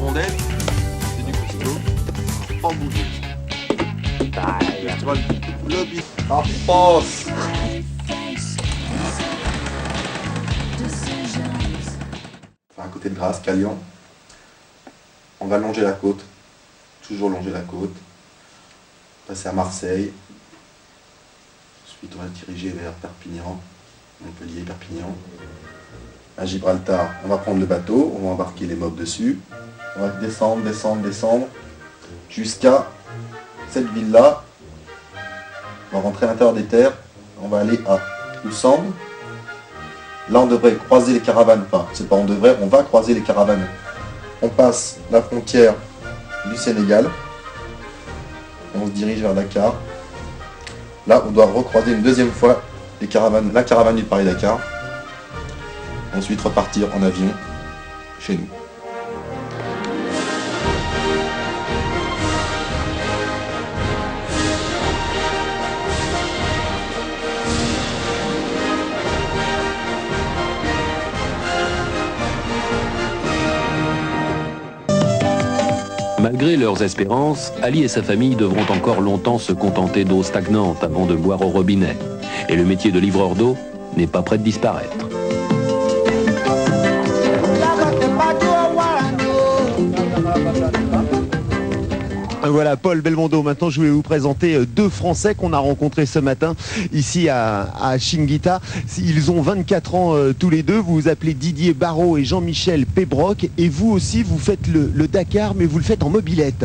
rondelle, c'est du costaud, en bouger. Tu vois le bif. Ah, pense. Enfin, à côté de Grasse, Calian. On va longer la côte. Toujours longer la côte. Passer à Marseille. Ensuite, on va se diriger vers Perpignan. Montpellier, Perpignan. À Gibraltar, on va prendre le bateau. On va embarquer les mobs dessus. On va descendre, jusqu'à cette ville-là. On va rentrer à l'intérieur des terres. On va aller à Oussambe. Là, on devrait croiser les caravanes. Enfin, c'est pas on devrait, on va croiser les caravanes. On passe la frontière du Sénégal. On se dirige vers Dakar. Là, on doit recroiser une deuxième fois les caravanes, la caravane du Paris-Dakar. Ensuite, repartir en avion chez nous. Malgré leurs espérances, Ali et sa famille devront encore longtemps se contenter d'eau stagnante avant de boire au robinet. Et le métier de livreur d'eau n'est pas prêt de disparaître. Voilà, Paul Belmondo. Maintenant, je vais vous présenter deux Français qu'on a rencontrés ce matin ici à Chinguitta. Ils ont 24 ans tous les deux. Vous vous appelez Didier Barrault et Jean-Michel Pébroc. Et vous aussi, vous faites le Dakar, mais vous le faites en mobilette.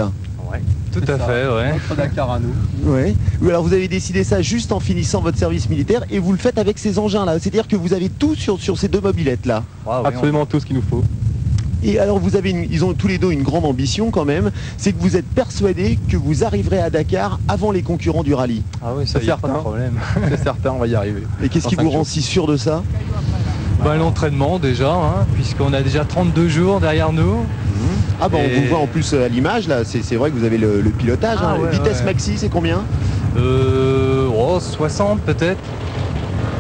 Ouais, tout à fait, ouais. Notre Dakar à nous. Ouais. Alors, vous avez décidé ça juste en finissant votre service militaire et vous le faites avec ces engins-là. C'est-à-dire que vous avez tout sur ces deux mobilettes-là. Absolument tout ce qu'il nous faut. Et alors ils ont tous les deux une grande ambition quand même, c'est que vous êtes persuadés que vous arriverez à Dakar avant les concurrents du rallye. Ah oui, ça y a pas de problème. C'est certain, on va y arriver. Et qu'est-ce qui vous rend si sûr de ça? L'entraînement déjà, hein, puisqu'on a déjà 32 jours derrière nous. Ah bah on vous voit en plus à l'image là, c'est vrai que vous avez le pilotage. Ah, ouais, vitesse ouais. maxi c'est combien? 60 peut-être.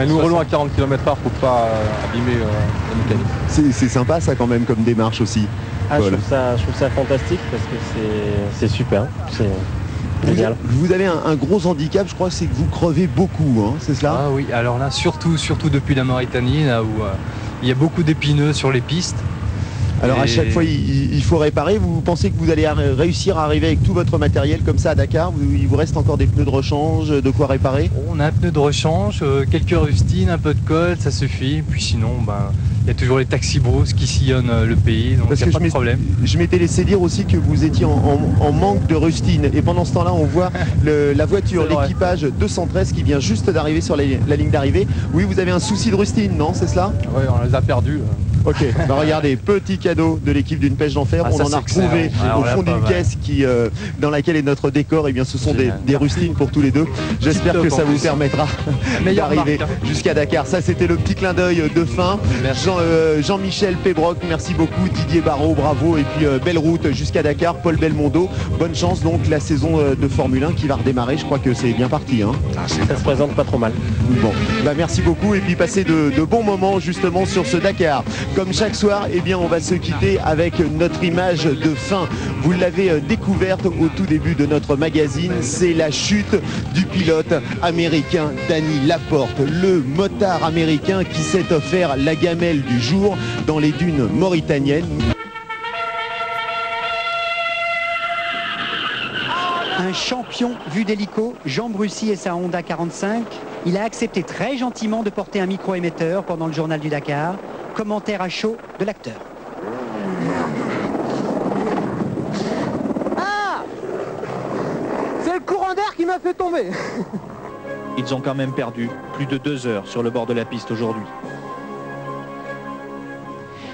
Et nous roulons à 40 km/h pour pas abîmer la mécanique. C'est sympa ça quand même comme démarche aussi. Ah, je trouve ça fantastique parce que c'est super, c'est génial. Vous avez un gros handicap, je crois, c'est que vous crevez beaucoup, hein, c'est cela? Ah oui, alors là surtout depuis la Mauritanie, là où il y a beaucoup d'épineux sur les pistes. Alors à chaque fois il faut réparer. Vous pensez que vous allez réussir à arriver avec tout votre matériel comme ça à Dakar? Il vous reste encore des pneus de rechange, de quoi réparer? On a un pneu de rechange, quelques rustines, un peu de colle, ça suffit. Puis sinon, il y a toujours les taxis brousses qui sillonnent le pays, donc il n'y a pas de problème. Je m'étais laissé dire aussi que vous étiez en manque de rustines. Et pendant ce temps-là, on voit la voiture, l'équipage 213 qui vient juste d'arriver sur la ligne d'arrivée. Oui, vous avez un souci de rustine, non? C'est cela? Oui, on les a perdus. Ok, regardez, petit cadeau de l'équipe d'une pêche d'enfer. On en a retrouvé au fond d'une caisse dans laquelle est notre décor. Et bien ce sont des rustines pour tous les deux. J'espère que ça vous permettra d'arriver jusqu'à Dakar. Ça c'était le petit clin d'œil de fin. Jean-Michel Pébroc, merci beaucoup. Didier Barrault, bravo. Et puis belle route jusqu'à Dakar. Paul Belmondo, bonne chance donc la saison de Formule 1 qui va redémarrer. Je crois que c'est bien parti, hein. Ça se présente pas trop mal. Bon, merci beaucoup et puis passez de bons moments justement sur ce Dakar. Comme chaque soir, eh bien, on va se quitter avec notre image de fin. Vous l'avez découverte au tout début de notre magazine. C'est la chute du pilote américain Danny Laporte, le motard américain qui s'est offert la gamelle du jour dans les dunes mauritaniennes. Un champion vu d'hélico, Jean Brucy et sa Honda 45. Il a accepté très gentiment de porter un micro-émetteur pendant le journal du Dakar. Commentaire à chaud de l'acteur. Ah! C'est le courant d'air qui m'a fait tomber. Ils ont quand même perdu plus de 2 heures sur le bord de la piste aujourd'hui.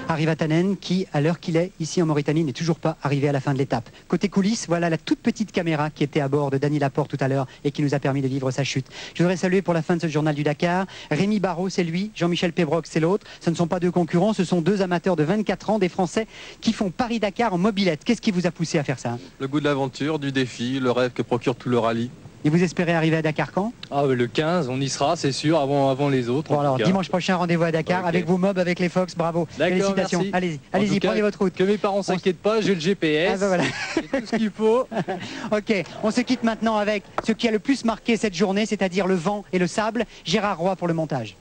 Harry Vatanen qui, à l'heure qu'il est, ici en Mauritanie, n'est toujours pas arrivé à la fin de l'étape. Côté coulisses, voilà la toute petite caméra qui était à bord de Danny Laporte tout à l'heure et qui nous a permis de vivre sa chute. Je voudrais saluer pour la fin de ce journal du Dakar, Rémi Barrault, c'est lui, Jean-Michel Pébroc, c'est l'autre. Ce ne sont pas deux concurrents, ce sont deux amateurs de 24 ans, des Français qui font Paris-Dakar en mobilette. Qu'est-ce qui vous a poussé à faire ça? Le goût de l'aventure, du défi, le rêve que procure tout le rallye. Et vous espérez arriver à Dakar quand? Le 15, on y sera, c'est sûr, avant les autres. Bon alors, dimanche prochain, rendez-vous à Dakar avec vos mobs, avec les Fox, bravo. Félicitations. Merci. Allez-y, prenez votre route. Que mes parents s'inquiètent pas, j'ai le GPS, voilà. j'ai tout ce qu'il faut. Ok, on se quitte maintenant avec ce qui a le plus marqué cette journée, c'est-à-dire le vent et le sable. Gérard Roy pour le montage.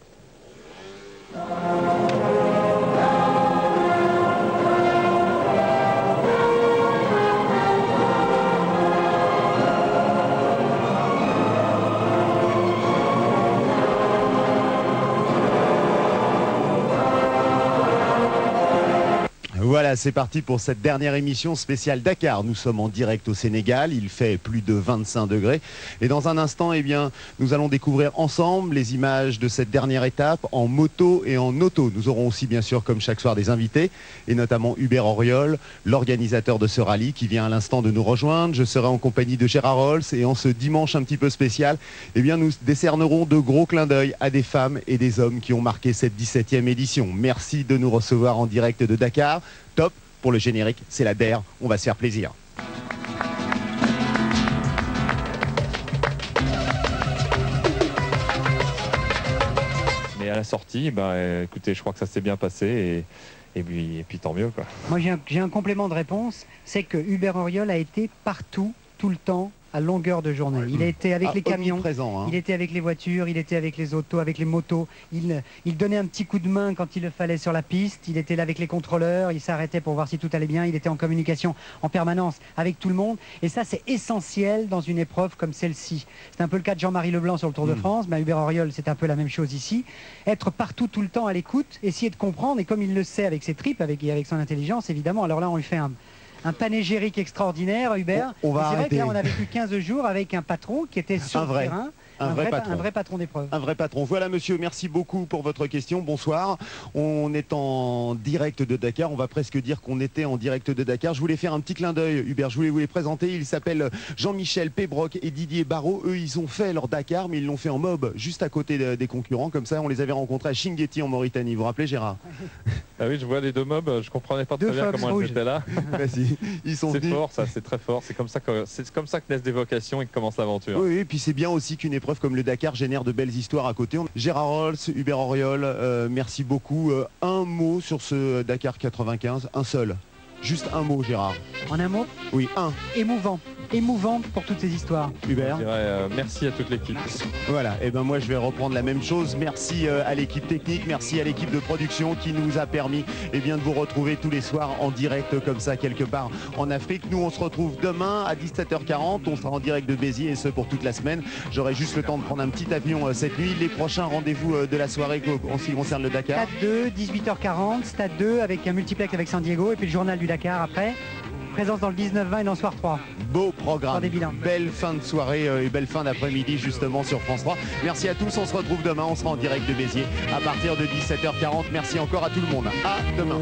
Voilà, c'est parti pour cette dernière émission spéciale Dakar. Nous sommes en direct au Sénégal, il fait plus de 25 degrés. Et dans un instant, eh bien, nous allons découvrir ensemble les images de cette dernière étape en moto et en auto. Nous aurons aussi, bien sûr, comme chaque soir, des invités, et notamment Hubert Auriol, l'organisateur de ce rallye, qui vient à l'instant de nous rejoindre. Je serai en compagnie de Gérard Rolls, et en ce dimanche un petit peu spécial, eh bien, nous décernerons de gros clins d'œil à des femmes et des hommes qui ont marqué cette 17e édition. Merci de nous recevoir en direct de Dakar. Top, pour le générique, c'est la DER, on va se faire plaisir. Mais à la sortie, écoutez, je crois que ça s'est bien passé et puis tant mieux, quoi. Moi j'ai un complément de réponse, c'est que Hubert Auriol a été partout, tout le temps, à longueur de journée. Il a été avec les camions, il était avec les voitures, il était avec les autos, avec les motos. Il donnait un petit coup de main quand il le fallait sur la piste. Il était là avec les contrôleurs, il s'arrêtait pour voir si tout allait bien. Il était en communication en permanence avec tout le monde. Et ça, c'est essentiel dans une épreuve comme celle-ci. C'est un peu le cas de Jean-Marie Leblanc sur le Tour de France. Hubert Auriol, c'est un peu la même chose ici. Être partout, tout le temps à l'écoute, essayer de comprendre. Et comme il le sait avec ses tripes, avec son intelligence, évidemment. Alors là, on lui fait un panégyrique extraordinaire, Hubert. C'est vrai que là, on a vécu 15 jours avec un patron qui était sur le terrain. Un vrai patron d'épreuve. Un vrai patron. Voilà, monsieur, merci beaucoup pour votre question. Bonsoir. On est en direct de Dakar. On va presque dire qu'on était en direct de Dakar. Je voulais faire un petit clin d'œil, Hubert. Je voulais vous les présenter. Ils s'appellent Jean-Michel Pébroc et Didier Barrault. Eux, ils ont fait leur Dakar, mais ils l'ont fait en mob, juste à côté des concurrents. Comme ça, on les avait rencontrés à Chinguetti en Mauritanie. Vous vous rappelez, Gérard? Ah oui, je vois les deux mobs. Je comprenais pas très bien comment elles étaient là. Ils sont c'est fort, ça. C'est très fort. C'est comme ça que naissent des vocations et que commence l'aventure. Oui, et puis c'est bien aussi qu'une épreuve comme le Dakar génère de belles histoires à côté. Gérard Rolls, Hubert Auriol, merci beaucoup. Un mot sur ce Dakar 95, un seul. Juste un mot, Gérard. En un mot? Oui, un. Émouvant. Émouvant pour toutes ces histoires. Hubert? Je dirais, merci à toute l'équipe. Voilà, et ben moi je vais reprendre la même chose. Merci à l'équipe technique, merci à l'équipe de production qui nous a permis de vous retrouver tous les soirs en direct comme ça quelque part en Afrique. Nous on se retrouve demain à 17h40, on sera en direct de Béziers et ce pour toute la semaine. J'aurai juste le temps de prendre un petit avion cette nuit. Les prochains rendez-vous de la soirée en ce qui concerne le Dakar. Stade 2, 18h40, Stade 2 avec un multiplex avec San Diego et puis le journal du Dakar après. Présence dans le 19-20 et dans le soir 3. Beau programme, des bilans. Belle fin de soirée et belle fin d'après-midi justement sur France 3. Merci à tous, on se retrouve demain, on sera en direct de Béziers à partir de 17h40. Merci encore à tout le monde. À demain.